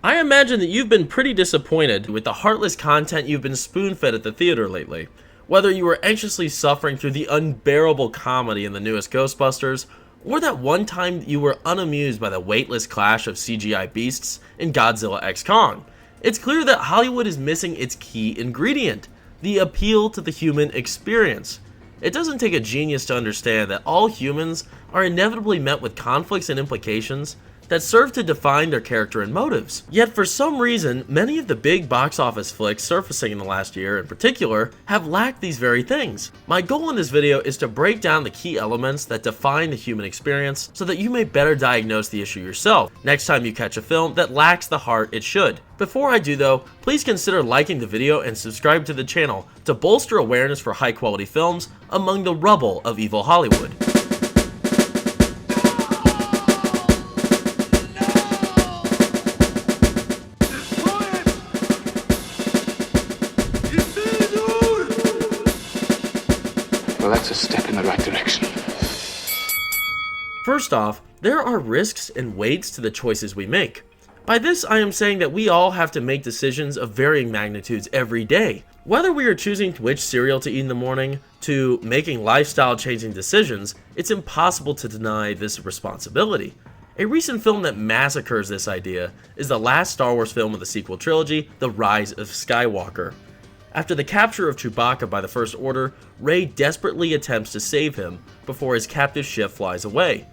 I imagine that you've been pretty disappointed with the heartless content you've been spoon-fed at the theater lately. Whether you were anxiously suffering through the unbearable comedy in the newest Ghostbusters, or that one time you were unamused by the weightless clash of CGI beasts in Godzilla x Kong, it's clear that Hollywood is missing its key ingredient, the appeal to the human experience. It doesn't take a genius to understand that all humans are inevitably met with conflicts and implications that serve to define their character and motives. Yet for some reason, many of the big box office flicks surfacing in the last year in particular have lacked these very things. My goal in this video is to break down the key elements that define the human experience so that you may better diagnose the issue yourself next time you catch a film that lacks the heart it should. Before I do though, please consider liking the video and subscribe to the channel to bolster awareness for high quality films among the rubble of evil Hollywood. Well, that's a step in the right direction. First off, there are risks and weights to the choices we make. By this, I am saying that we all have to make decisions of varying magnitudes every day. Whether we are choosing which cereal to eat in the morning, to making lifestyle-changing decisions, it's impossible to deny this responsibility. A recent film that massacres this idea is the last Star Wars film of the sequel trilogy, The Rise of Skywalker. After the capture of Chewbacca by the First Order, Rey desperately attempts to save him before his captive ship flies away.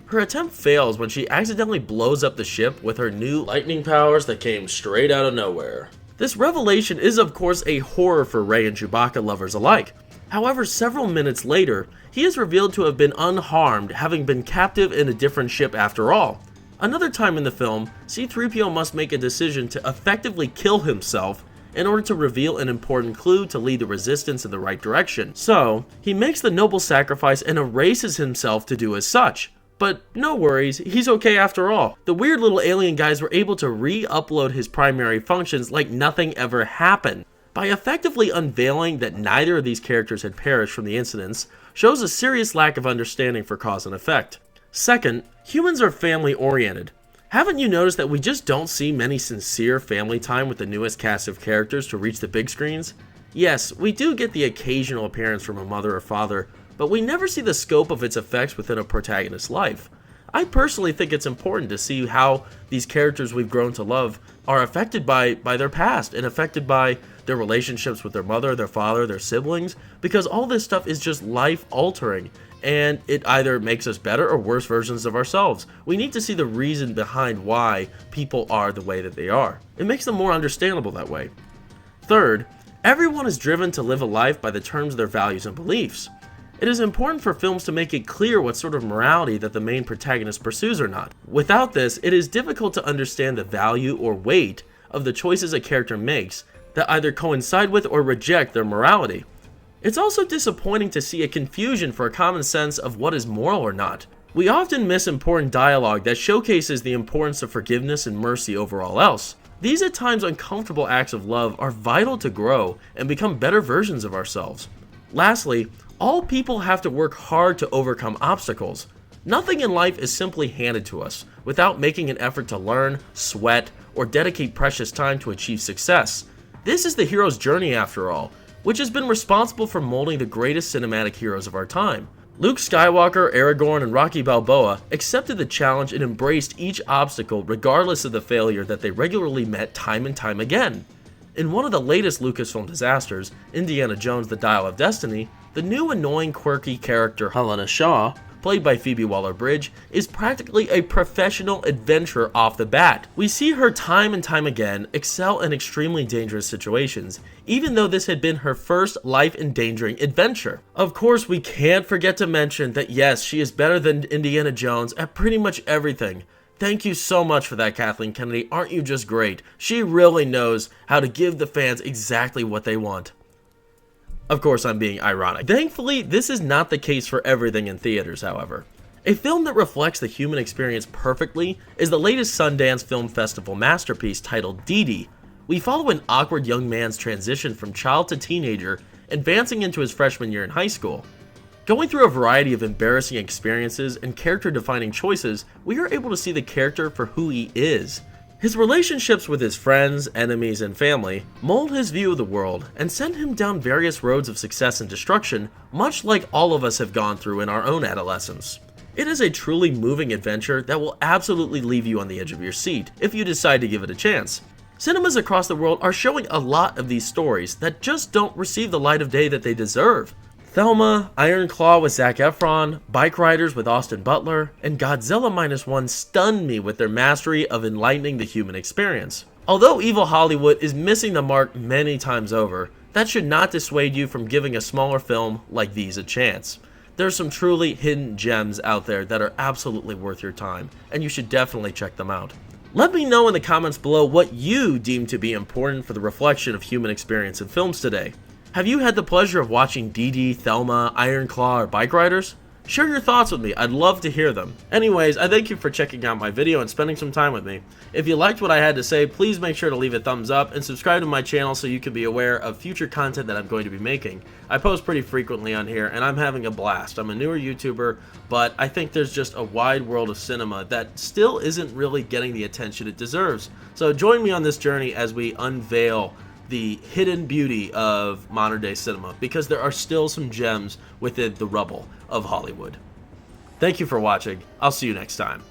Her attempt fails when she accidentally blows up the ship with her new lightning powers that came straight out of nowhere. This revelation is of course a horror for Rey and Chewbacca lovers alike. However, several minutes later, he is revealed to have been unharmed, having been captive in a different ship after all. Another time in the film, C-3PO must make a decision to effectively kill himself in order to reveal an important clue to lead the resistance in the right direction. So, he makes the noble sacrifice and erases himself to do as such. But no worries, he's okay after all. The weird little alien guys were able to re-upload his primary functions like nothing ever happened. By effectively unveiling that neither of these characters had perished from the incidents, shows a serious lack of understanding for cause and effect. Second, humans are family-oriented. Haven't you noticed that we just don't see many sincere family time with the newest cast of characters to reach the big screens? Yes, we do get the occasional appearance from a mother or father, but we never see the scope of its effects within a protagonist's life. I personally think it's important to see how these characters we've grown to love are affected by their past and affected by their relationships with their mother, their father, their siblings, because all this stuff is just life-altering, and it either makes us better or worse versions of ourselves. We need to see the reason behind why people are the way that they are. It makes them more understandable that way. Third, everyone is driven to live a life by the terms of their values and beliefs. It is important for films to make it clear what sort of morality that the main protagonist pursues or not. Without this, it is difficult to understand the value or weight of the choices a character makes that either coincide with or reject their morality. It's also disappointing to see a confusion for a common sense of what is moral or not. We often miss important dialogue that showcases the importance of forgiveness and mercy over all else. These at times uncomfortable acts of love are vital to grow and become better versions of ourselves. Lastly, all people have to work hard to overcome obstacles. Nothing in life is simply handed to us without making an effort to learn, sweat, or dedicate precious time to achieve success. This is the hero's journey after all, which has been responsible for molding the greatest cinematic heroes of our time. Luke Skywalker, Aragorn, and Rocky Balboa accepted the challenge and embraced each obstacle regardless of the failure that they regularly met time and time again. In one of the latest Lucasfilm disasters, Indiana Jones: The Dial of Destiny, the new annoying quirky character Helena Shaw, played by Phoebe Waller-Bridge, is practically a professional adventurer off the bat. We see her time and time again excel in extremely dangerous situations, even though this had been her first life-endangering adventure. Of course, we can't forget to mention that yes, she is better than Indiana Jones at pretty much everything. Thank you so much for that, Kathleen Kennedy. Aren't you just great? She really knows how to give the fans exactly what they want. Of course, I'm being ironic. Thankfully, this is not the case for everything in theaters, however. A film that reflects the human experience perfectly is the latest Sundance Film Festival masterpiece titled Dee Dee. We follow an awkward young man's transition from child to teenager, advancing into his freshman year in high school. Going through a variety of embarrassing experiences and character-defining choices, we are able to see the character for who he is. His relationships with his friends, enemies, and family mold his view of the world and send him down various roads of success and destruction, much like all of us have gone through in our own adolescence. It is a truly moving adventure that will absolutely leave you on the edge of your seat if you decide to give it a chance. Cinemas across the world are showing a lot of these stories that just don't receive the light of day that they deserve. Thelma, Iron Claw with Zac Efron, Bike Riders with Austin Butler, and Godzilla Minus One stunned me with their mastery of enlightening the human experience. Although evil Hollywood is missing the mark many times over, that should not dissuade you from giving a smaller film like these a chance. There are some truly hidden gems out there that are absolutely worth your time, and you should definitely check them out. Let me know in the comments below what you deem to be important for the reflection of human experience in films today. Have you had the pleasure of watching DD, Thelma, Iron Claw, or Bike Riders? Share your thoughts with me, I'd love to hear them. Anyways, I thank you for checking out my video and spending some time with me. If you liked what I had to say, please make sure to leave a thumbs up and subscribe to my channel so you can be aware of future content that I'm going to be making. I post pretty frequently on here and I'm having a blast. I'm a newer YouTuber, but I think there's just a wide world of cinema that still isn't really getting the attention it deserves. So join me on this journey as we unveil the hidden beauty of modern day cinema, because there are still some gems within the rubble of Hollywood. Thank you for watching. I'll see you next time.